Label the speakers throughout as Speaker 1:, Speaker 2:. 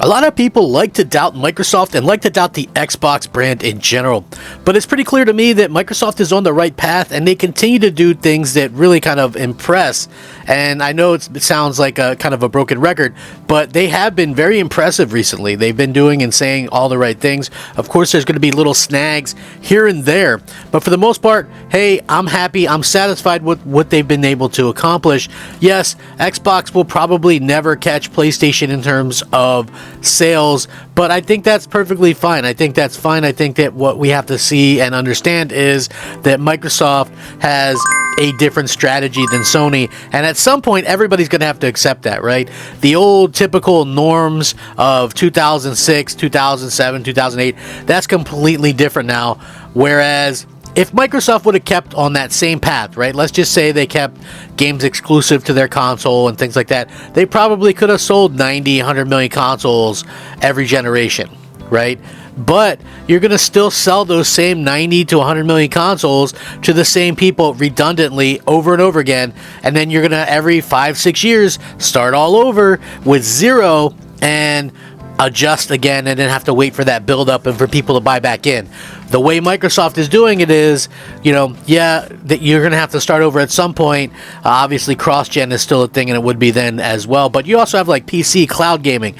Speaker 1: A lot of people like to doubt Microsoft and like to doubt the Xbox brand in general, but it's pretty clear to me that Microsoft is on the right path and they continue to do things that really kind of impress. And I know it sounds like a kind of a broken record, but they have been very impressive recently. They've been doing and saying all the right things. Of course, there's going to be little snags here and there, but for the most part, hey, I'm happy. I'm satisfied with what they've been able to accomplish. Yes, Xbox will probably never catch PlayStation in terms of sales, but I think that's perfectly fine. I think that's fine. I think that what we have to see and understand is that Microsoft has a different strategy than Sony, and at some point everybody's going to have to accept that, right? The old typical norms of 2006, 2007, 2008, that's completely different now. Whereas if Microsoft would have kept on that same path, right? Let's just say they kept games exclusive to their console and things like that. They probably could have sold 90, 100 million consoles every generation, right? But you're going to still sell those same 90 to 100 million consoles to the same people redundantly over and over again. And then you're going to, every 5-6 years, start all over with zero and adjust again, and then have to wait for that build up and for people to buy back in. The way Microsoft is doing it is, that you're going to have to start over at some point. Obviously, cross-gen is still a thing, and it would be then as well. But you also have like PC cloud gaming.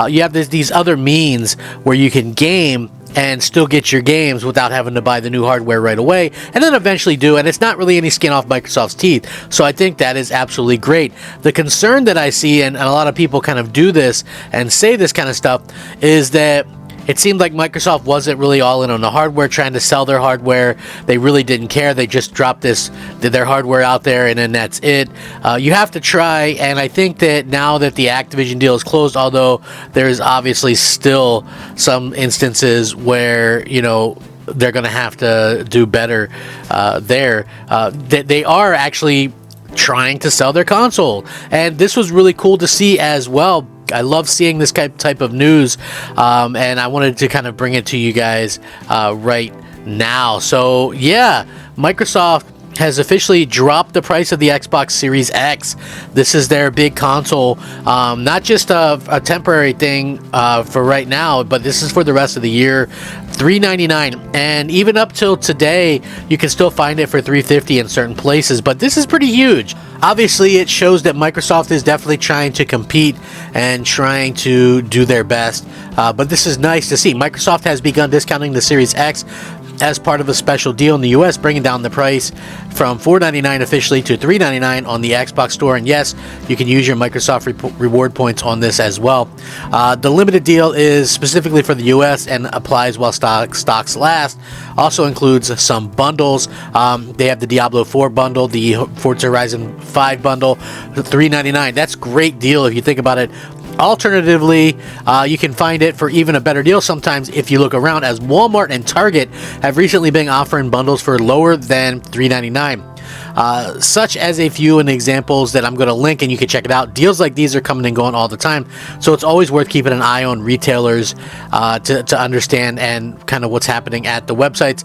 Speaker 1: You have these other means where you can game and still get your games without having to buy the new hardware right away, and then eventually do, and it's not really any skin off Microsoft's teeth. So I think that is absolutely great. The concern that I see, and a lot of people kind of do this and say this kind of stuff, is that it seemed like Microsoft wasn't really all in on the hardware, trying to sell their hardware. They really didn't care. They just dropped their hardware out there, and then that's it. You have to try, and I think that now that the Activision deal is closed, although there's obviously still some instances where, they're going to have to do better there, that they are actually trying to sell their console. And this was really cool to see as well. I love seeing this type of news, and I wanted to kind of bring it to you guys right now. So yeah, Microsoft has officially dropped the price of the Xbox Series X. This is their big console, not just a temporary thing for right now, but this is for the rest of the year. $399, and even up till today you can still find it for $350 in certain places, but this is pretty huge. Obviously, it shows that Microsoft is definitely trying to compete and trying to do their best, but this is nice to see. Microsoft has begun discounting the Series X as part of a special deal in the US, bringing down the price from $499 officially to $399 on the Xbox Store. And yes, you can use your Microsoft reward points on this as well. The limited deal is specifically for the US and applies while stocks last. Also includes some bundles. They have the Diablo 4 bundle, the Forza Horizon 5 bundle, $399. That's a great deal if you think about it. Alternatively, you can find it for even a better deal sometimes if you look around, as Walmart and Target have recently been offering bundles for lower than $399. Such as a few examples that I'm going to link, and you can check it out. Deals like these are coming and going all the time, so it's always worth keeping an eye on retailers to understand and kind of what's happening at the websites.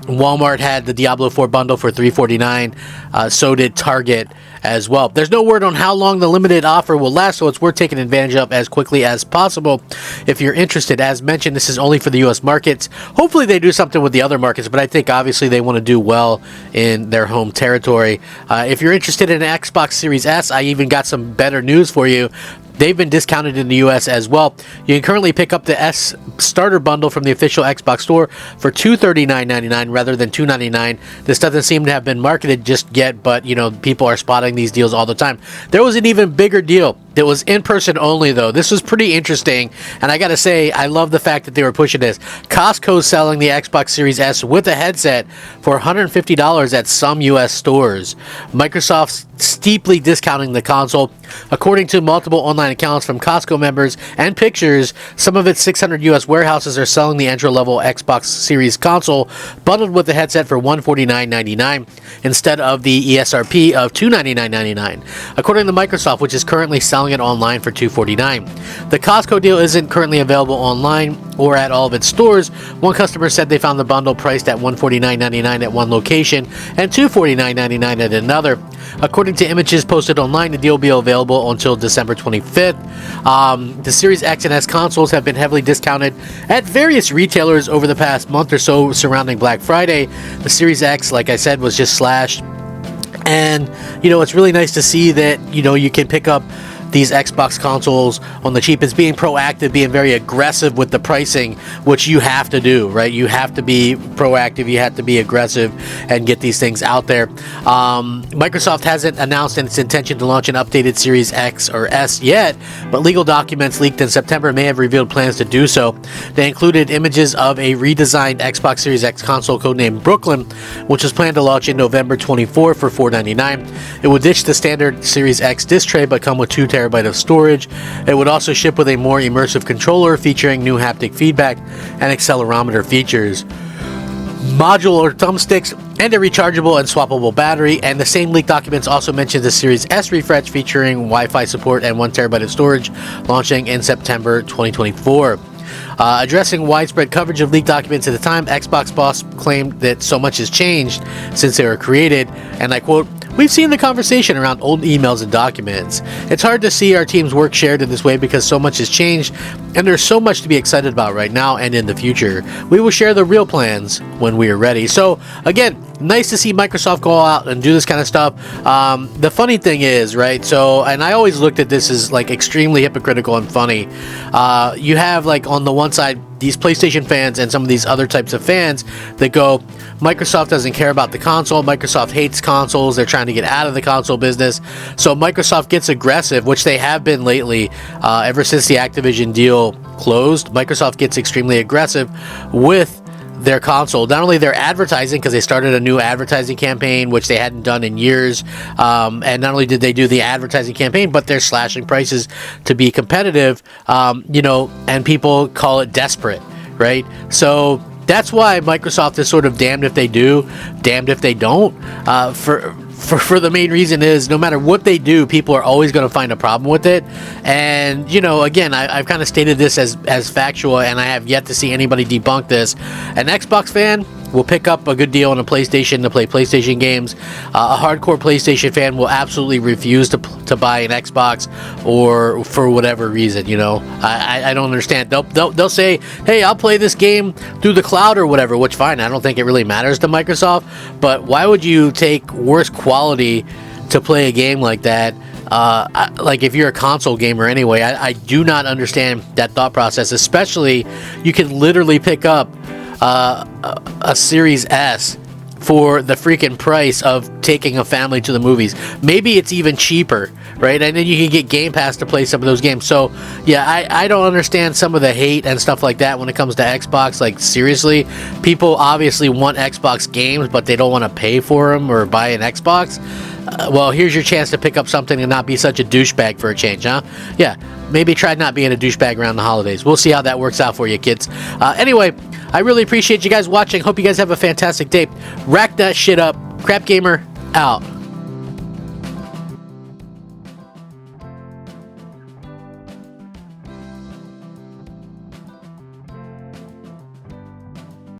Speaker 1: Walmart had the Diablo 4 bundle for $349. So did Target as well. There's no word on how long the limited offer will last, so it's worth taking advantage of as quickly as possible if you're interested. As mentioned, this is only for the US markets. Hopefully they do something with the other markets, but I think obviously they want to do well in their home territory. If you're interested in an Xbox Series S, I even got some better news for you. They've been discounted in the US as well. You can currently pick up the S starter bundle from the official Xbox Store for $239.99 rather than $299. This doesn't seem to have been marketed just yet, but people are spotting these deals all the time. There was an even bigger deal that was in person only, though. This was pretty interesting, and I gotta say, I love the fact that they were pushing this. Costco's selling the Xbox Series S with a headset for $150 at some US stores. Microsoft's steeply discounting the console. According to multiple online accounts from Costco members and pictures, some of its 600 US warehouses are selling the entry-level Xbox Series console bundled with the headset for $149.99 instead of the ESRP of $299.99. According to Microsoft, which is currently selling it online for $249. The Costco deal isn't currently available online or at all of its stores. One customer said they found the bundle priced at $149.99 at one location and $249.99 at another. According to images posted online, the deal will be available until December 25th. The Series X and S consoles have been heavily discounted at various retailers over the past month or so surrounding Black Friday. The Series X, like I said, was just slashed. And, it's really nice to see that, you can pick up these Xbox consoles on the cheapest, being proactive, being very aggressive with the pricing, which you have to do, right? You have to be proactive, you have to be aggressive and get these things out there. Microsoft hasn't announced its intention to launch an updated Series X or S yet, but legal documents leaked in September may have revealed plans to do so. They included images of a redesigned Xbox Series X console codenamed Brooklyn, which is planned to launch in November 24 for $499. It would ditch the standard Series X disc tray but come with 2 terabytes of storage. It would also ship with a more immersive controller featuring new haptic feedback and accelerometer features, modular thumbsticks, and a rechargeable and swappable battery. And the same leaked documents also mentioned the Series S refresh featuring Wi-Fi support and 1 terabyte of storage, launching in September 2024. Addressing widespread coverage of leaked documents at the time, Xbox boss claimed that so much has changed since they were created, and I quote, "We've seen the conversation around old emails and documents. It's hard to see our team's work shared in this way because so much has changed, and there's so much to be excited about right now and in the future. We will share the real plans when we are ready." So, again, nice to see Microsoft go out and do this kind of stuff. The funny thing is, right, so, and I always looked at this as, like, extremely hypocritical and funny. You have, like, on the one side, these PlayStation fans and some of these other types of fans that go, Microsoft doesn't care about the console, Microsoft hates consoles, they're trying to get out of the console business. So Microsoft gets aggressive, which they have been lately, ever since the Activision deal closed. Microsoft gets extremely aggressive with their console. Not only their advertising, because they started a new advertising campaign, which they hadn't done in years, and not only did they do the advertising campaign, but they're slashing prices to be competitive, and people call it desperate, right? So that's why Microsoft is sort of damned if they do, damned if they don't. For the main reason is no matter what they do, people are always going to find a problem with it. And, again, I've kind of stated this as factual, and I have yet to see anybody debunk this. An Xbox fan will pick up a good deal on a PlayStation to play PlayStation games. A hardcore PlayStation fan will absolutely refuse to buy an Xbox, or for whatever reason, I don't understand. They'll say, hey, I'll play this game through the cloud or whatever, which fine, I don't think it really matters to Microsoft, but why would you take worse quality to play a game like that? Like if you're a console gamer anyway, I do not understand that thought process, especially you can literally pick up a Series S for the freaking price of taking a family to the movies. Maybe it's even cheaper, right? And then you can get Game Pass to play some of those games. So yeah, I don't understand some of the hate and stuff like that when it comes to Xbox. Like seriously, people obviously want Xbox games, but they don't want to pay for them or buy an Xbox. Well, here's your chance to pick up something and not be such a douchebag for a change, huh? Yeah, maybe try not being a douchebag around the holidays. We'll see how that works out for you, kids. Anyway, I really appreciate you guys watching. Hope you guys have a fantastic day. Rack that shit up. Crap Gamer, out.